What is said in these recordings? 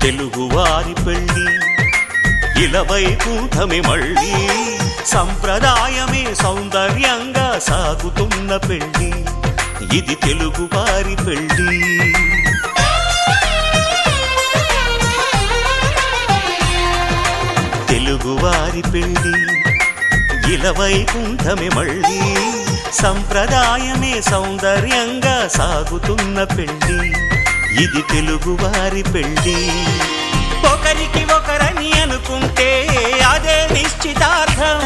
తెలుగువారి పెళ్ళి ఇలవైకుంఠమే మళ్ళీ సంప్రదాయమే సౌందర్యంగా సాగుతున్న పెళ్ళి ఇది తెలుగువారి పెళ్ళి తెలుగువారి పెళ్ళి ఇలవైకుంఠమే మళ్ళీ సంప్రదాయమే సౌందర్యంగా సాగుతున్న పెళ్ళి ఇది తెలుగువారి పెళ్ళి ఒకరికి ఒకరని అనుకుంటే అదే నిశ్చితార్థం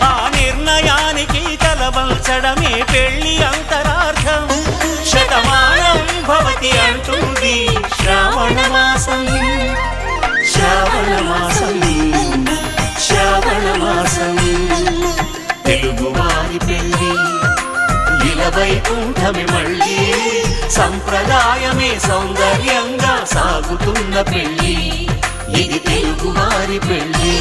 ఆ నిర్ణయానికి తలవంచడమే పెళ్ళి అంతరార్థం శతమానం భవతి అంటుంది శ్రావణ మాసం శ్రావణ మాసం శ్రావణ మాసం తెలుగువారి పెళ్ళి ఇలవైకుంఠమే మళ్ళీ సంప్రదాయమే సౌందర్యంగా సాగుతున్న పెళ్ళి ఇది తెలుగువారి పెళ్ళి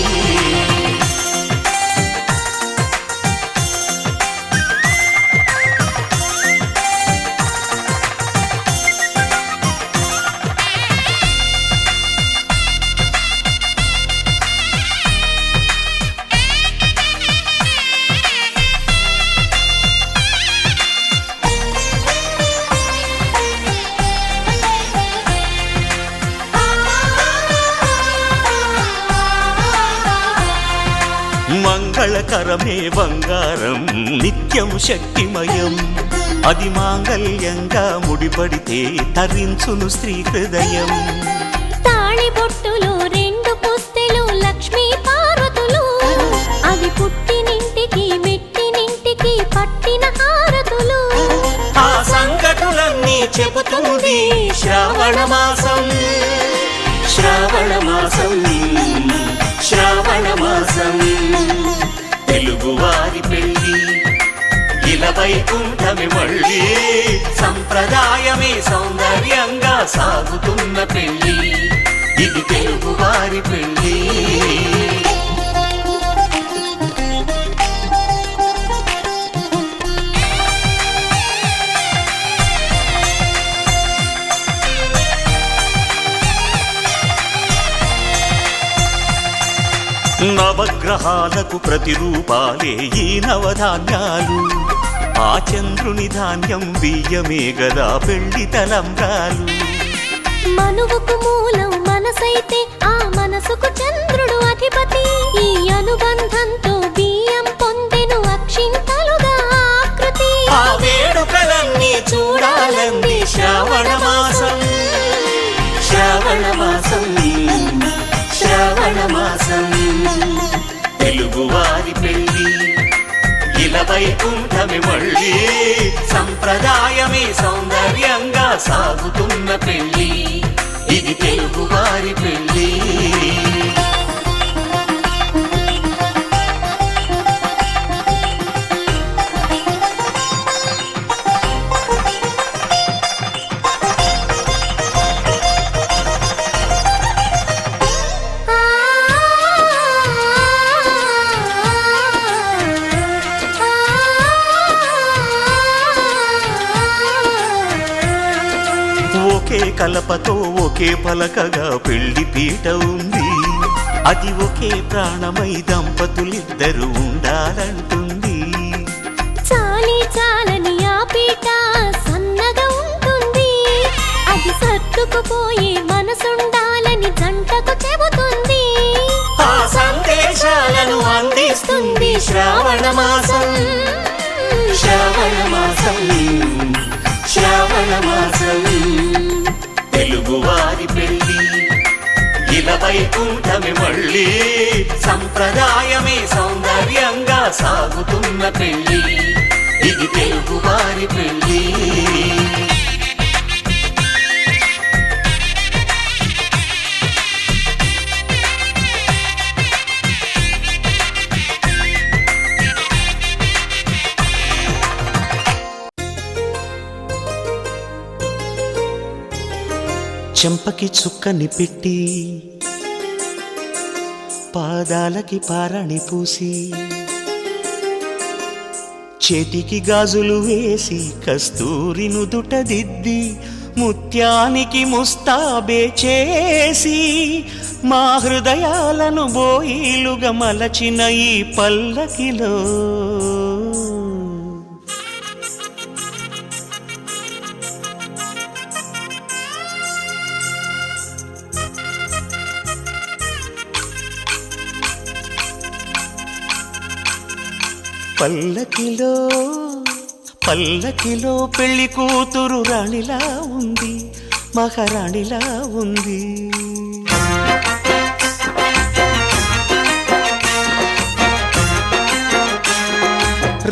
మంగళకరమే బంగారం నిత్యం శక్తిమయం అది మాంగళ్యంగా ముడిపడితే తరించును స్త్రీ హృదయం తాళిబొట్టులో రెండు పుస్తెలు లక్ష్మీ పార్వతులు అవి పుట్టినింటికి మెట్టినింటికి పట్టిన హారతులు ఆ సంకటులన్నీ చెబుతుంది శ్రావణ మాసం శ్రావణ మాసం శ్రావణ మాసం తెలుగువారి పెళ్ళి ఇలవైకుంఠమే మళ్ళీ సంప్రదాయమే సౌందర్యంగా సాగుతున్న పెళ్ళి ఇది తెలుగువారి పెళ్ళి నవగ్రహాలకు ప్రతిరూపాలే ఈ నవధాన్యాలు ఆ చంద్రుని ధాన్యం బియ్యమే గదా పెళ్లి తలంబ్రాలు మనువుకు మూలం మనసైతే ఆ మనసుకు చంద్రుడు అధిపతి ఈ అనుబంధంతో బియ్యం పొందెను అక్షింతలుగా ఆకృతి ఆ వేడుకలన్నీ చూడాలంది శ్రావణ మాసం శ్రావణ మాసం శ్రావణ మాసం తెలుగువారి పెళ్ళి ఇలవైకుంఠమే మళ్ళీ సంప్రదాయమే సౌందర్యంగా సాగుతున్న పెళ్ళి ఇది తెలుగువారి పెళ్ళి ఒకే కలపతో ఒకే పలకగా పెళ్లి పీట ఉంది అది ఒకే ప్రాణమై దంపతులిద్దరూ ఉండాలంటుంది చాలి చాలని ఆ పీట సన్నగా ఉంటుంది అది సర్దుకుపోయే మనసుండాలని జంటకు చెబుతుంది ఆ సందేశాలను అందిస్తుంది శ్రావణ మాసం శ్రావణ మాసం శ్రావణ మాసం తెలుగువారి పెళ్ళి ఇలవైకుంఠమే మళ్ళీ సంప్రదాయమే సౌందర్యంగా సాగుతున్న పెళ్ళి ఇది తెలుగువారి పెళ్ళి చెంపకి చుక్కని పెట్టి పాదాలకి పారణి పూసి చేతికి గాజులు వేసి కస్తూరి నుదుట దిద్ది ముత్యానికి ముస్తాబే చేసి మా హృదయాలను బోయిలుగా మలచిన ఈ పల్లకిలో పల్లకిలో పల్లకిలో పెళ్లి కూతురు రాణిలా ఉంది, మహారాణిలా ఉంది.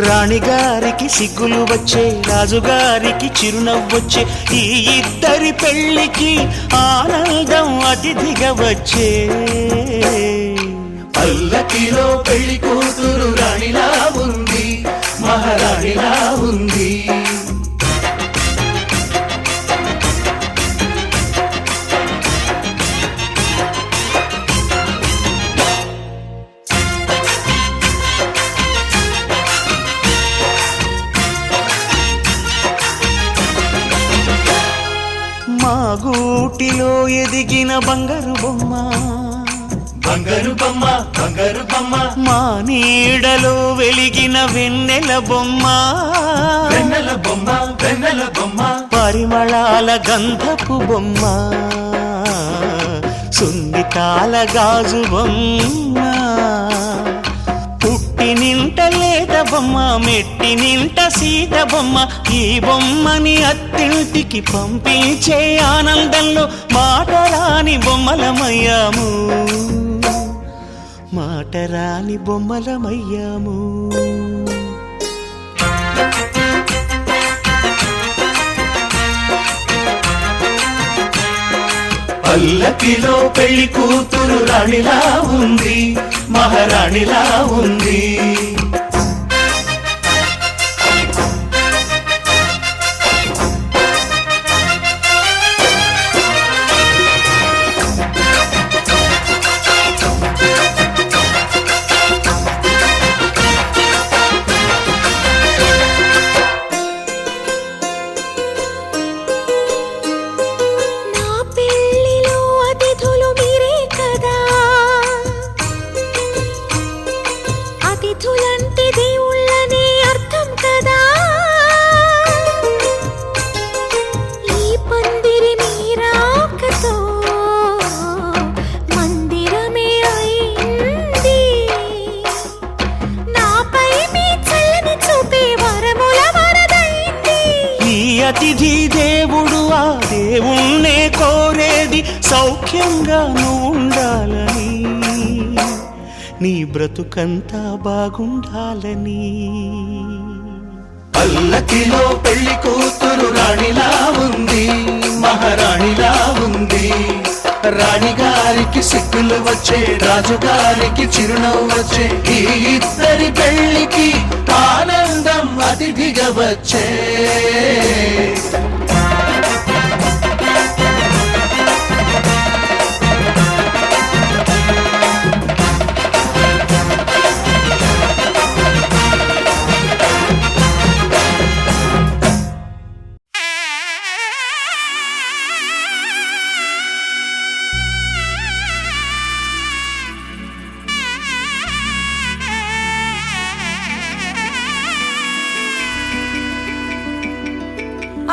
రాణిగారికి సిగ్గులు వచ్చే, రాజుగారికి చిరునవ్వొచ్చే, ఈ ఇద్దరి పెళ్లికి ఆనందం అతిథిగా వచ్చే. పల్లకిలో పెళ్లి కూతురు రాణిలా ఉంది, మహారాణిలా ఉంది. మా గూటిలో ఎదిగిన బంగారు బొమ్మ, బంగారు బొమ్మ, బంగారు బొమ్మ. మా నీడలో వెలిగిన వెన్నెల బొమ్మ, వెన్నెల బొమ్మ, వెన్నెల బొమ్మ. పరిమళాల గంధపు బొమ్మ, సున్నితాల గాజు బొమ్మ. పుట్టి నింట లేత బొమ్మ, మెట్టి నింట సీత బొమ్మ. ఈ బొమ్మని అత్తింటికి పంపించే ఆనందంలో మాటరాని బొమ్మలమయ్యాము, మాటరాని బొమ్మలమయ్యాము. పల్లకిలో పెళ్లి కూతురు రాణిలా ఉంది, మహారాణిలా ఉంది. అతిథి దేవుడు ఆ దేవుణ్ణే కోరేది సౌఖ్యంగా నువ్వు ఉండాలని, నీ బ్రతుకంతా బాగుండాలని. పల్లకిలో పెళ్లి కూతురు రాణిలా ఉంది, మహారాణిలా ఉంది. రాణిగారికి సిగ్గులు వచ్చే, రాజుగారికి చిరునవ్వు వచ్చే, ఈ ఇద్దరి పెళ్లికి ఆనందం అతిథిగా వచ్చే.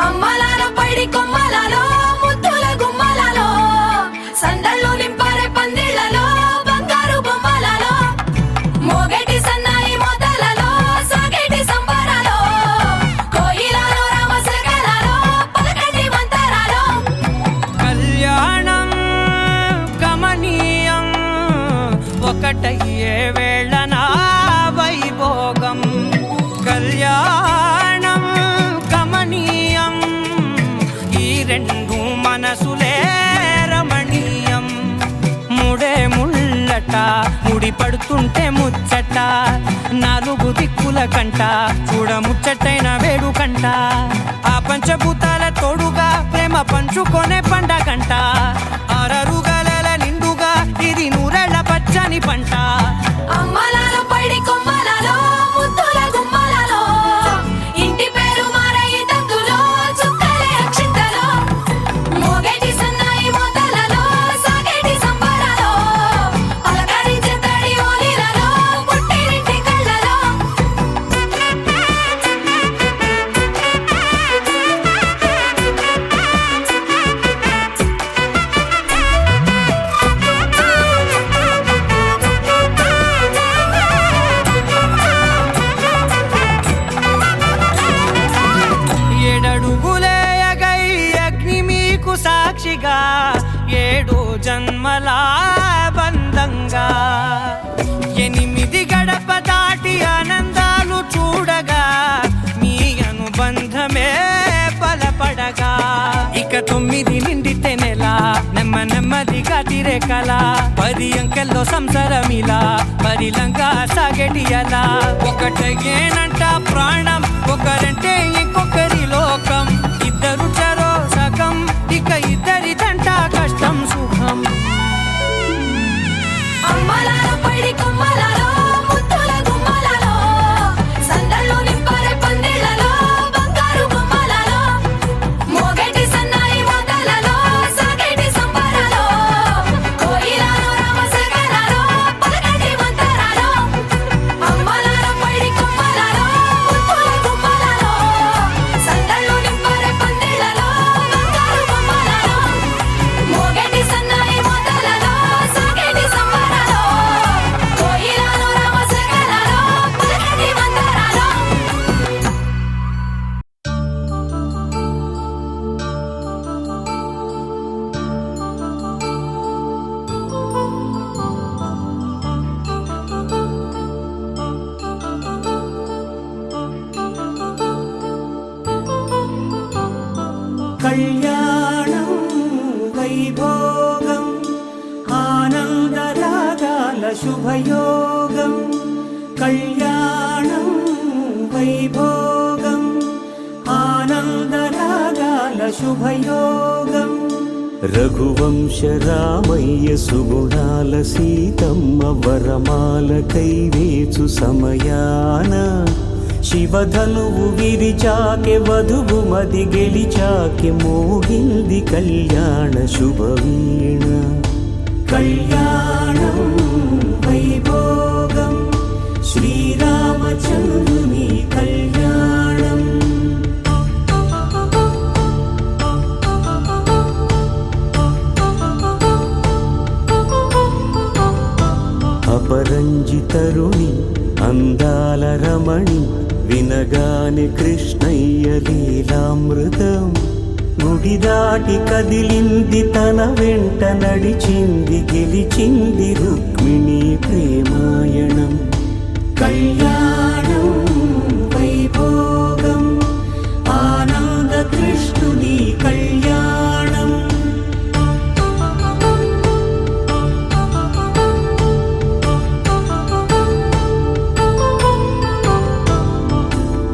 అమ్మలాల పైడి కొమ్మలలో, ముద్దుల గుమ్మలలో, సందళ్ళు నింపారే పందిళ్లలో, బంగారు బొమ్మలలో, మోగేటి సన్నాయి మోతలలో, సాగేటి సంబరాలో, కోయిలలో రామశకలలో, పలకండి మంతరాలో. కళ్యాణం గమనీయం, ఒకటయ్యే వేళ నా వైభోగం. కళ్యాణం గమనీయం, ఈ రెండు మనసులే రమణీయం. ముడే ముళ్ళట, ముడి పడుతుంటే ముచ్చట, నాలుగు దిక్కుల కంట, చూడ ముచ్చటైన వేడుకంట. ఆ పంచభూతాల తోడుగా ప్రేమ పంచుకొనే పండగంట. అరరుగలల నిండుగా ఇది నూరెళ్ళ పచ్చని పంట. అమ్మలాల పైడి కొమ్మలలో, ముద్దుల గుమ్మలలో, ఇంటి పేరు మారయి తందులో, చుక్కలే అక్షింతలో, 7 జన్మల బంధంగా 8 గడప దాటి ఆనందాలు చూడగా మీ అనుబంధమే బలపడగా ఇక 9 నిండితే నెల నెమ్మదిగా తిరే కల 10 అంకెల్లో సంసారమిలా పరిలంగా సాగేటియలా ఒకటేనంట ప్రాణం ఒకరంటే ఇంకొకరి లోకం ఇద్దరు చరో సగం ఇక ఇద్దరిదంట కష్టం సుఖం అమ్మలాలో పడి కొమ్మలాలో ముద్దుల గుమ్మలాలో సందళ్ళు నింపారే పందిళ్ళలో బంగారు గుమ్మలాలో మోగేటి సన్నాయి మోతలలో సాగేటి సంబరాలో కోయిలాలో రామశేఖరాలో పలకటి మంతరాలో అమ్మలాలో పడి కొమ్మలాలో ముద్దుల గుమ్మలాలో సందళ్ళు నింపారే పందిళ్ళలో బంగారు గుమ్మలాలో మోగేటి సన్నాయి మోతలలో సాగేటి సంబరాలో కోయిలాలో రామశేఖరాలో పలకటి మంతరాలో కళ్యాణం వైభోగం ఆనందరాగాల శుభయోగం కళ్యాణం వైభోగం ఆనందరాగాల శుభయోగం రఘువంశ రామయ్య సుగుణాల సీతమ్మ వరమాల కైవేచు సమయాన శివధనువు విరిచాకె వధువు మది గెలిచాకె మోగింది కళ్యాణ శుభవీణ కళ్యాణం వైభోగం శ్రీరామచంద్రుని కళ్యాణం అపరంజితరుణి అందాల రమణి వినగానే కృష్ణయ్య లీలామృతం గుడి దాటి కదిలింది తన వెంట నడిచింది గెలిచింది రుక్మిణి ప్రేమాయణం కళ్యాణం వైభోగం ఆనంద కృష్ణుని కళ్యాణం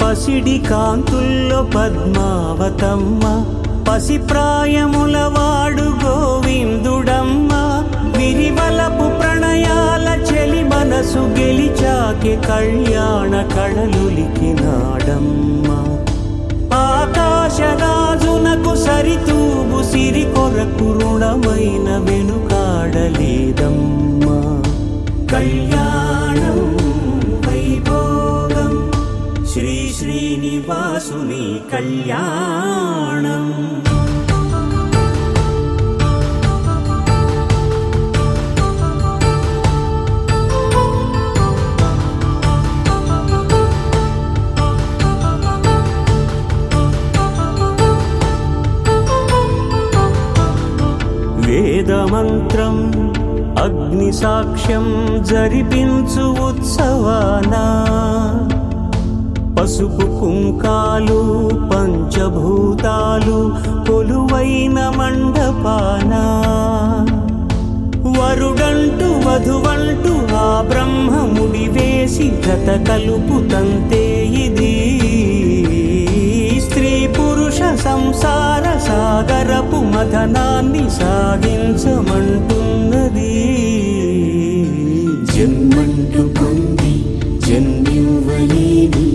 పసిడి కాంతుల్లో పద్మావతమ్మ పసిప్రాయముల వాడు గోవిందుడమ్మ విరివలపు ప్రణయాల చెలి మనసు గెలిచాకె కళ్యాణ కళలులికినాడమ్మ ఆకాశరాజునకు సరితూబు సిరి కొరకు రుణమైన వెనుకాడలేదమ్మా కళ్యాణం వైభోగం శ్రీ శ్రీనివాసుని కళ్యాణం వేదమంత్రం అగ్ని సాక్ష్యం జరిపించు ఉత్సవానా పసుపు కుంకాలు పంచభూతాలు కొలువైన మండపానా వరుడంటూ వధువంటూ ఆ బ్రహ్మముడి వేసి జత కలుపుతంతే ఇది స్త్రీ పురుష సంసార సాగరపు మథనాన్ని సాగించమంటున్నది జన్మంటూ పొంది జన్మివ్వలేని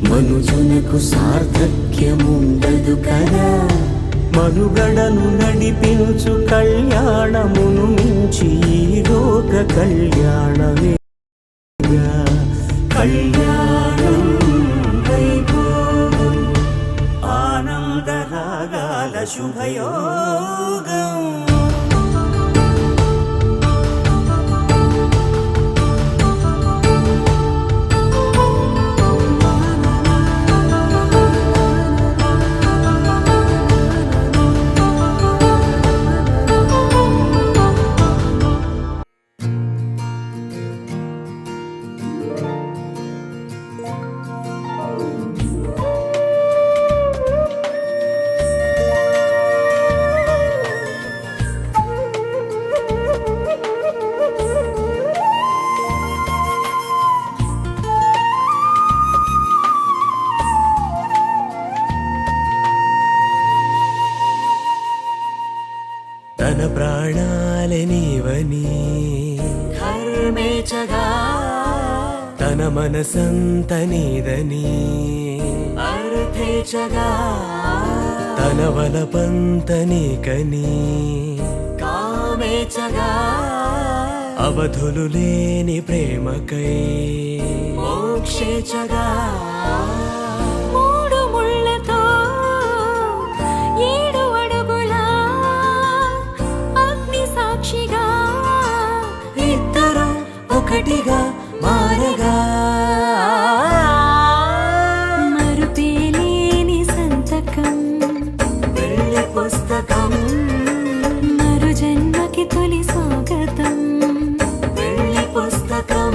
మనుజునకు సార్థక్యముండదు కదా మనుగడను నడిపించు కళ్యాణమును మించి ఈ లోక కళ్యాణమే కళ్యాణం వైభోగం ఆనందరాగాల శుభయోగం ప్రాణాలే నీవని ధర్మేచగా తన మనసంత నీదని అర్థేచగా తన వలపంత నీకని కామేచగా అవధులు లేని ప్రేమకై మోక్షేచగా మూడు ముళ్ళతో 7 అడుగుల అగ్ని సాక్షిగా ఇద్దరు ఒకటిగా మారగా మరుపేలేని సంతకం పెళ్లి పుస్తకం మరు జన్మకి తొలి స్వాగతం పెళ్లి పుస్తకం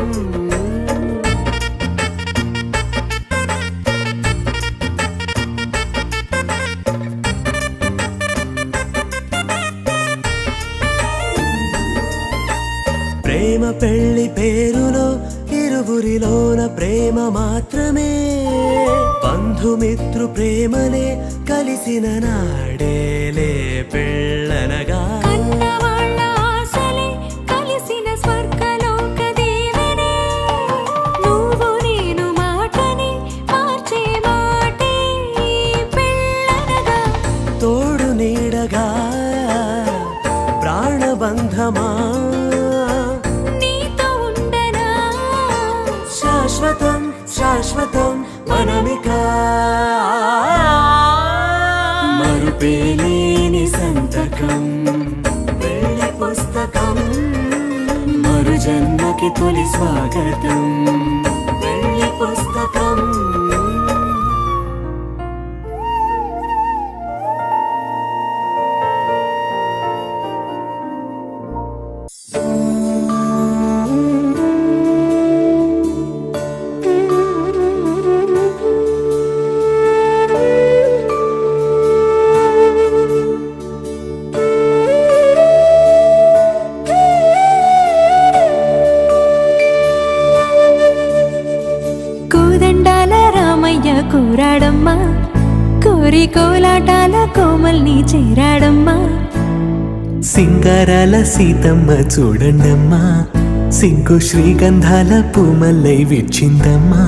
ప్రేమ పెళ్లి పేరులో ఇరువురిలోన ప్రేమ మాత్రమే బంధుమిత్రు ప్రేమలే కలిసిన నాడేలే పెళ్ళనగా కన్నవాళ్ళ ఆశలే కలిసిన స్వర్గలోక దీవెనే నువ్వు నేను మాటని మార్చే మాటే పెళ్ళనగా తోడు నీడగా ప్రాణబంధమా నీతో ఉండనా శాశ్వతం శాశ్వతం మనమిక మరుపేలేని సంతకం పెళ్లి పుస్తకం మరు జన్మకి తొలి స్వాగతం పెళ్లి పుస్తకం కోదండాల రామయ్య కూరాడమ్మా కోరి కోలాటాల కోమల్ని చేరాడమ్మా సింగారాల సీతమ్మ చూడండమ్మా సింగు శ్రీగంధాల పూమల్లై విచ్చిందమ్మా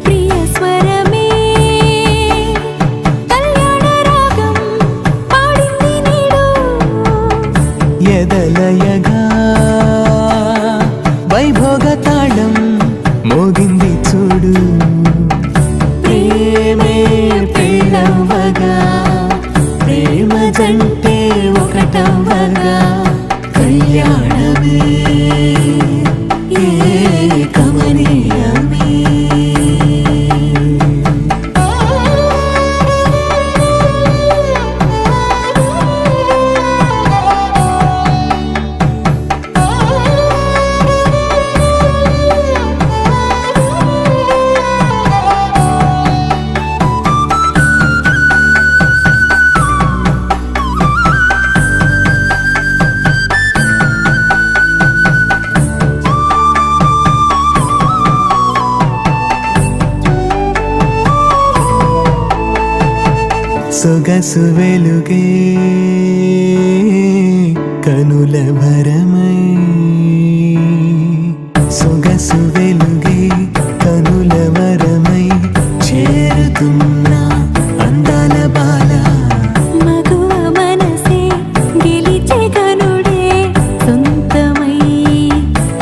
ప్రియ స్వరమే కళ్యాణ రాగం పాడింది నీడు ఎదలయగా వైభోగ తాళం మోగింది చూడు ప్రేమే పెళ్ళవ్వగా ప్రేమ జంటే ఒకటవ్వగా కళ్యాణమే ఏ కమనీయమే సొగసు వెలుగే కనుల భరమై సొగసు వెలుగే కనుల వరమై చేరుతున్నా అందాల బాల మగువ మనసే గెలిచే కనుడే సొంతమై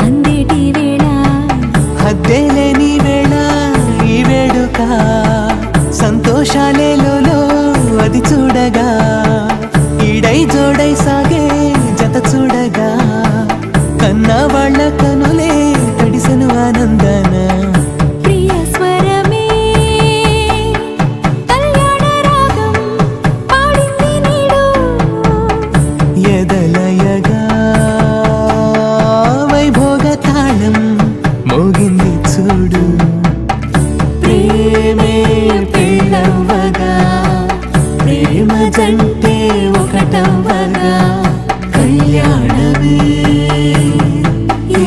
అందేటి వేళ హద్దేలేని వేళ ఈ వేడుక సంతోషాలేలో అది చూడగా ఈడై జోడై సాగే జత చూడగా కన్నా వాళ్ళ కనులే తడిసెను ఆనందన ప్రియ స్వరమే కళ్యాణ రాగం పాడింది నీడు ఎదలయగా వైభోగ తాళం మోగింది చూడు ప్రేమే పెళ్ళవ్వగా ప్రేమ జంటే ఒకటవ్వగా కళ్యాణమే ఏ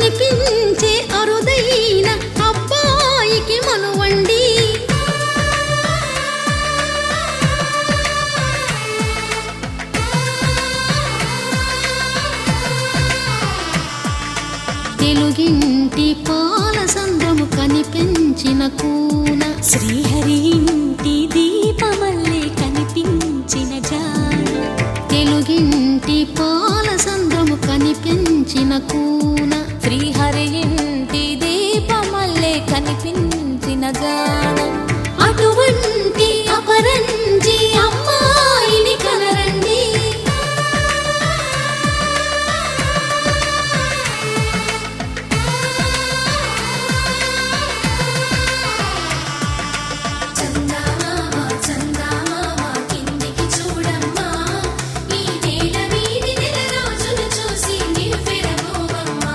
కనిపించే అరుదైన అబ్బాయికి మనువండి. తెలుగింటి పాల సంద్రము కనిపించిన కూన శ్రీహరి ఇంటి దీపమల్లే కనిపించిన జాన. తెలుగింటి పాల సంద్రము కనిపించిన కూన శ్రీహరి ఇంటి దీపమల్లే కనిపించిన జాన. అటువంటి అపరంజి అమ్మాయిని కనరండి. చందమామ చందమామ కిందికి చూడమ్మా, ఈ నేల వీధి నెల రోజులు చూసి నివ్వెరబోవమ్మా.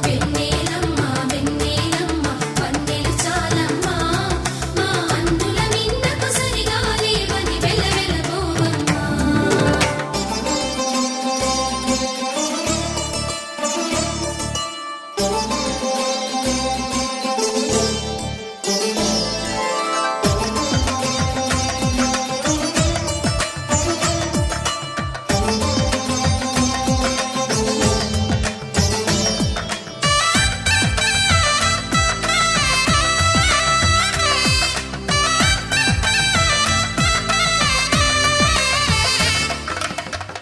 వెన్నెలమ్మ వెన్నెలమ్మ పన్నెలు చాలమ్మా, మా అందుల మిన్నకు సరిగా లేవని వెలవెలబోవమ్మా.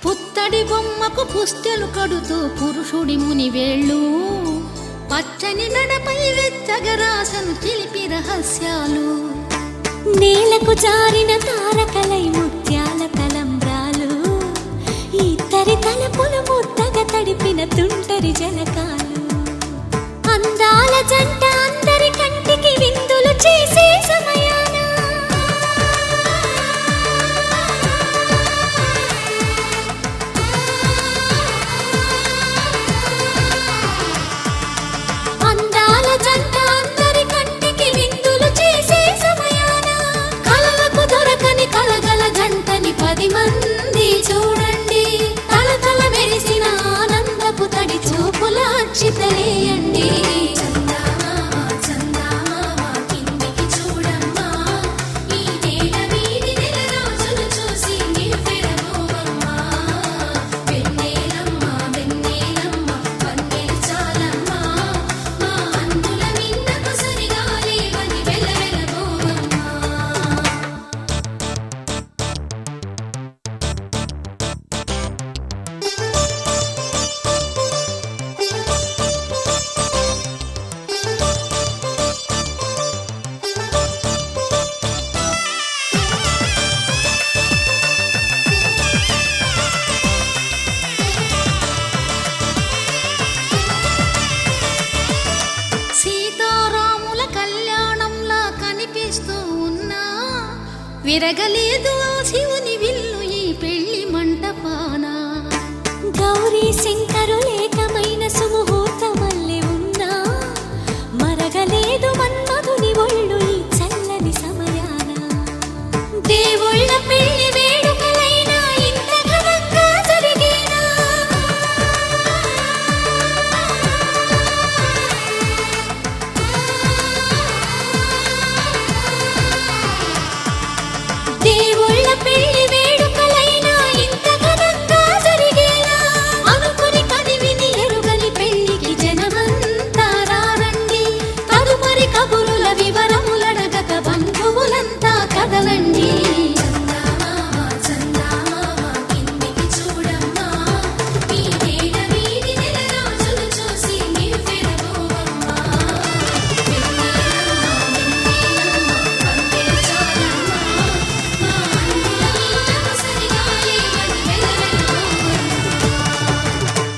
పుత్తడి బొమ్మకు పుస్తెలు కడుతూ పురుషుడి ముని వేళ్ళు పచ్చని నడపై వెచ్చగరాసను చిలిపి రహస్యాలు. నేలకు జారిన తారకలై ముత్యాల తలంబ్రాలు, ఇద్దరి తలపులు ముద్దగా తడిపిన తుంటరి జలకాలు. అందాల జంట అందరి కంటికి విందులు చేసే సమయాన అందాల జంట అందరి కంటికి విందులు చేసే సమయాన కలలకు దొరకని కలగల జంటని 10 మంది చూడండి. తలతల మెరిసిన ఆనందపు తడి చూపుల అక్షితలేయండి. చందమామ చందమామ కిందికి చూడమ్మా, ఈ నేల వీధి నెల రోజులు చూసి నివ్వెరబోవమ్మా. వెన్నెలమ్మ వెన్నెలమ్మ పన్నెలు చాలమ్మా, మా అందుల మిన్నకు సరిగా లేవని వెలవెలబోవమ్మా. సీతారాముల కళ్యాణంలా కనిపిస్తూ ఉన్నా విరగలేదు ఆ శివుని విల్లు ఈ పెళ్లి మంటపాన. గౌరీ శంకరులేకమైన సుముహూర్తమల్లె ఉన్నా మరగలేదు మన్మధుని ఒళ్ళు ఈ చల్లని సమయాన. దేవుళ్ళ పెళ్లి వేడుకలైనా ఇంత ఘనంగా జరిగేనా? దేవుళ్ళ పెళ్లి వేడుకలైనా ఇంత ఘనంగా జరిగేనా? అనుకుని కదివిని ఎరుగని పెళ్లికి జనమంతా రారండి. తదుపరి కబురుల వివరములడగక బంధువులంతా కదలండి.